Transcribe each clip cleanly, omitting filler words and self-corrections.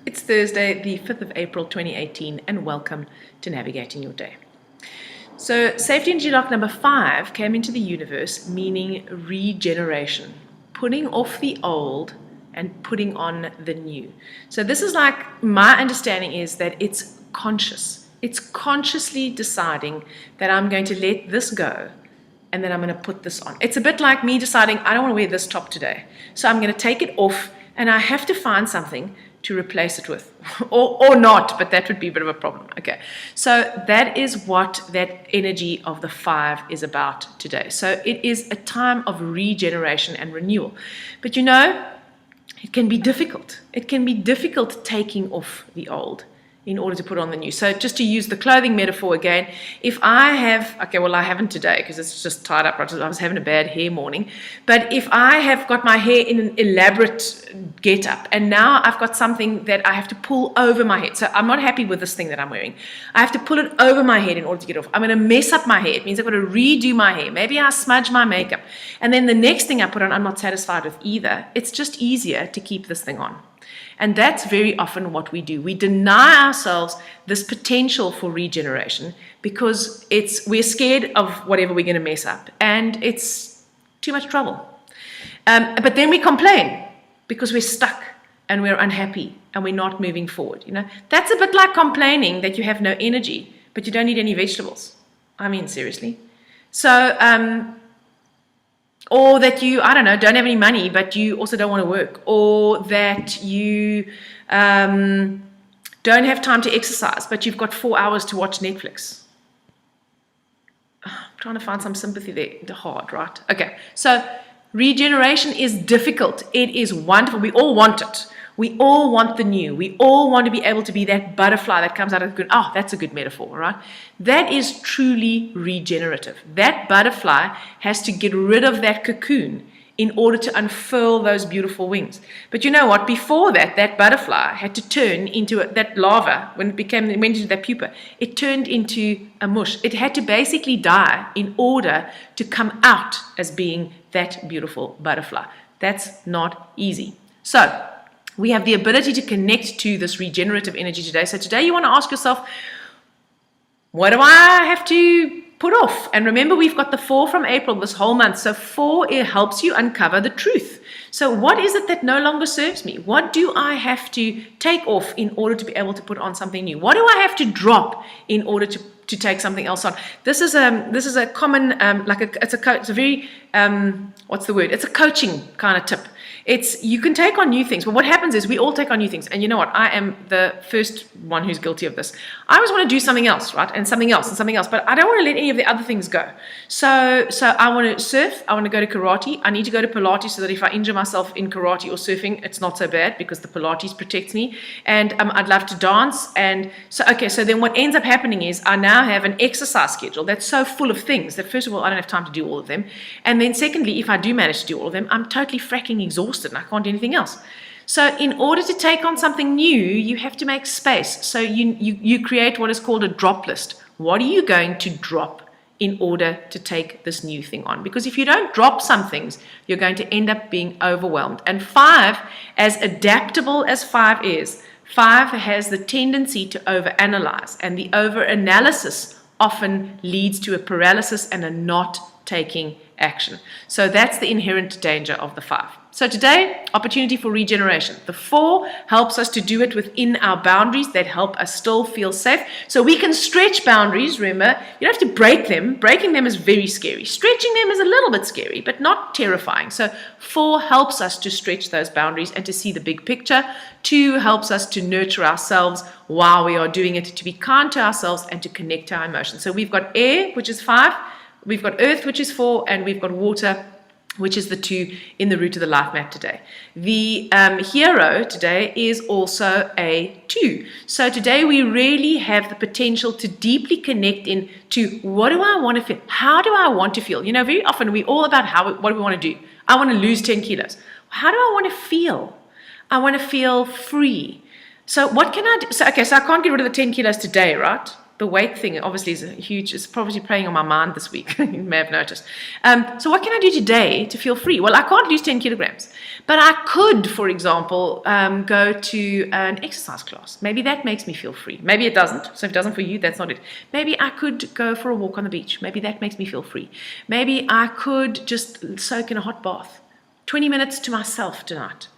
It's Thursday, the 5th of April 2018, and welcome to Navigating Your Day. So, safety energy lock number 5 came into the universe meaning regeneration, putting off the old and putting on the new. So, this is like my understanding is that it's conscious. It's consciously deciding that I'm going to let this go and then I'm going to put this on. It's a bit like me deciding I don't want to wear this top today. So, I'm going to take it off and I have to find something to replace it with, or not, but that would be a bit of a problem. Okay, so that is what that energy of the 5 is about today. So it is a time of regeneration and renewal. But you know, it can be difficult. It can be difficult taking off the old in order to put on the new. So just to use the clothing metaphor again, if I have, okay, well I haven't today because it's just tied up, I was having a bad hair morning, but if I have got my hair in an elaborate get up and now I've got something that I have to pull over my head, so I'm not happy with this thing that I'm wearing, I have to pull it over my head in order to get off. I'm going to mess up my hair. It means I've got to redo my hair. Maybe I smudge my makeup and then the next thing I put on I'm not satisfied with either. It's just easier to keep this thing on. And that's very often what we do. We deny ourselves this potential for regeneration because we're scared of whatever we're going to mess up, and it's too much trouble. But then we complain because we're stuck and we're unhappy and we're not moving forward. You know, that's a bit like complaining that you have no energy, but you don't eat any vegetables. I mean, seriously. So, or that you, I don't know, don't have any money, but you also don't want to work. Or that you don't have time to exercise, but you've got 4 hours to watch Netflix. I'm trying to find some sympathy there. It's hard, right? Okay, so regeneration is difficult. It is wonderful. We all want it. We all want the new. We all want to be able to be that butterfly that comes out of the cocoon. Oh, that's a good metaphor, right? That is truly regenerative. That butterfly has to get rid of that cocoon in order to unfurl those beautiful wings. But you know what? Before that, that butterfly had to turn into that larva. When it went into that pupa, it turned into a mush. It had to basically die in order to come out as being that beautiful butterfly. That's not easy. So, we have the ability to connect to this regenerative energy today. So today you want to ask yourself, what do I have to put off? And remember, we've got the 4 from April this whole month. So 4, it helps you uncover the truth. So what is it that no longer serves me? What do I have to take off in order to be able to put on something new? What do I have to drop in order to take something else on? This is a common it's a very what's the word? It's a coaching kind of tip. You can take on new things, but what happens is we all take on new things. And you know what? I am the first one who's guilty of this. I always want to do something else, right? And something else and something else, but I don't want to let any of the other things go. So I want to surf. I want to go to karate. I need to go to Pilates so that if I injure myself in karate or surfing, it's not so bad because the Pilates protects me. And I'd love to dance. And so then what ends up happening is I now have an exercise schedule that's so full of things that first of all, I don't have time to do all of them. And then secondly, if I do manage to do all of them, I'm totally fracking exhausted and I can't do anything else. So in order to take on something new, you have to make space. So you create what is called a drop list. What are you going to drop in order to take this new thing on? Because if you don't drop some things, you're going to end up being overwhelmed. And 5, as adaptable as 5 is, 5 has the tendency to overanalyze, and the overanalysis often leads to a paralysis and a not taking action. So that's the inherent danger of the 5. So today, opportunity for regeneration. The 4 helps us to do it within our boundaries that help us still feel safe. So we can stretch boundaries, remember. You don't have to break them. Breaking them is very scary. Stretching them is a little bit scary, but not terrifying. So 4 helps us to stretch those boundaries and to see the big picture. 2 helps us to nurture ourselves while we are doing it, to be kind to ourselves and to connect to our emotions. So we've got air, which is 5. We've got earth, which is 4, and we've got water, which is the 2 in the root of the life map today. The hero today is also a 2. So today we really have the potential to deeply connect into what do I want to feel? How do I want to feel? You know, very often we're all about what do we want to do? I want to lose 10 kilos. How do I want to feel? I want to feel free. So what can I do? So I can't get rid of the 10 kilos today, right? the weight thing obviously is it's probably playing on my mind this week. You may have noticed. So what can I do today to feel free? Well, I can't lose 10 kilograms, but I could, for example, go to an exercise class. Maybe that makes me feel free. Maybe it doesn't. So if it doesn't for you, that's not it. Maybe I could go for a walk on the beach. Maybe that makes me feel free. Maybe I could just soak in a hot bath. 20 minutes to myself tonight.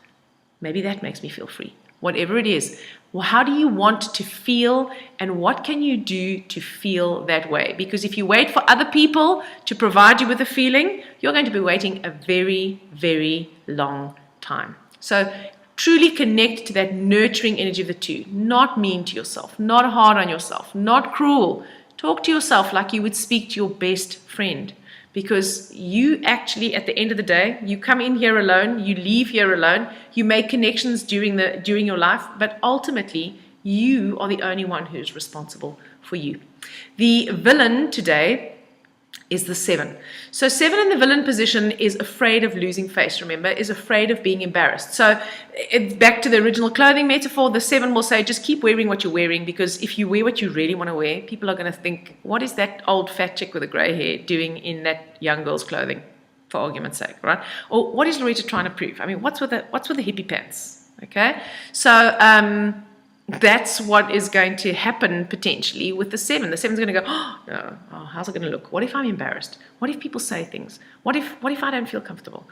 Maybe that makes me feel free. Whatever it is. Well, how do you want to feel, and what can you do to feel that way? Because if you wait for other people to provide you with a feeling, you're going to be waiting a very, very long time. So truly connect to that nurturing energy of the two. Not mean to yourself, not hard on yourself, not cruel. Talk to yourself like you would speak to your best friend. Because you actually, at the end of the day, you come in here alone, you leave here alone, you make connections during your life, but ultimately, you are the only one who's responsible for you. The villain today is the 7. So 7 in the villain position is afraid of losing face, remember, is afraid of being embarrassed. So it's back to the original clothing metaphor. The 7 will say, just keep wearing what you're wearing, because if you wear what you really want to wear, people are going to think, what is that old fat chick with a grey hair doing in that young girl's clothing, for argument's sake, right? Or what is Loretta trying to prove? I mean, what's with the hippie pants, okay? So that's what is going to happen potentially with the 7. The 7's going to go, oh, no, how's it going to look? What if I'm embarrassed? What if people say things? What if I don't feel comfortable?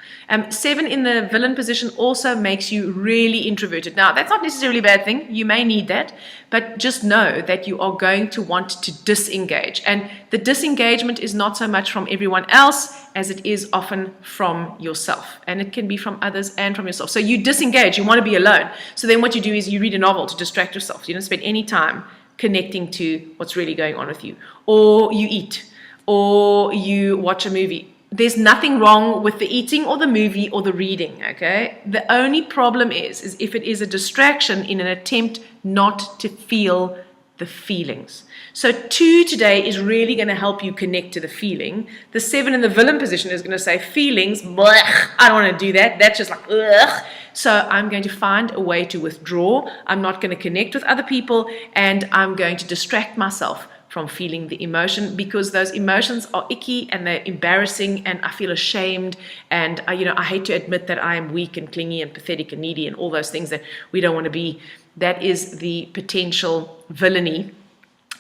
7 in the villain position also makes you really introverted. Now, that's not necessarily a bad thing. You may need that, but just know that you are going to want to disengage. And the disengagement is not so much from everyone else as it is often from yourself. And it can be from others and from yourself. So you disengage, you want to be alone. So then what you do is you read a novel to distract yourself. You don't spend any time connecting to what's really going on with you. Or you eat, or you watch a movie. There's nothing wrong with the eating or the movie or the reading, okay? The only problem is if it is a distraction in an attempt not to feel the feelings. So 2 today is really going to help you connect to the feeling. The 7 in the villain position is going to say feelings, blech, I don't want to do that. That's just like, ugh. So I'm going to find a way to withdraw. I'm not going to connect with other people, and I'm going to distract myself from feeling the emotion, because those emotions are icky and they're embarrassing, and I feel ashamed, and I hate to admit that I am weak and clingy and pathetic and needy and all those things that we don't want to be. That is the potential villainy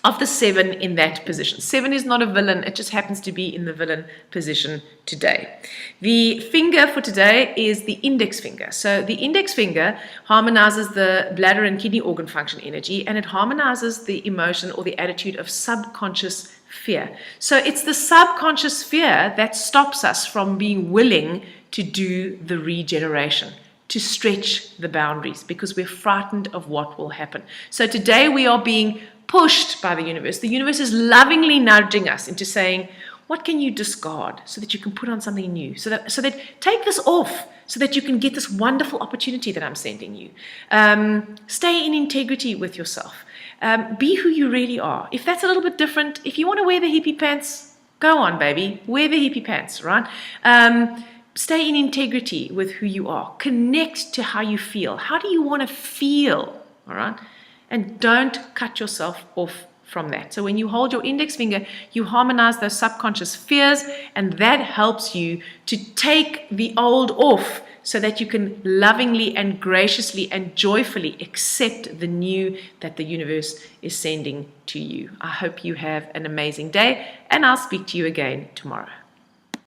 of the 7 in that position. 7 is not a villain, it just happens to be in the villain position today. The finger for today is the index finger. So the index finger harmonizes the bladder and kidney organ function energy, and it harmonizes the emotion or the attitude of subconscious fear. So it's the subconscious fear that stops us from being willing to do the regeneration, to stretch the boundaries, because we're frightened of what will happen. So today we are being pushed by the universe. The universe is lovingly nudging us into saying, what can you discard so that you can put on something new? So that take this off so that you can get this wonderful opportunity that I'm sending you. Stay in integrity with yourself. Be who you really are. If that's a little bit different, if you want to wear the hippie pants, go on, baby. Wear the hippie pants, right? Stay in integrity with who you are. Connect to how you feel. How do you want to feel, all right? And don't cut yourself off from that. So when you hold your index finger, you harmonize those subconscious fears, and that helps you to take the old off so that you can lovingly and graciously and joyfully accept the new that the universe is sending to you. I hope you have an amazing day, and I'll speak to you again tomorrow.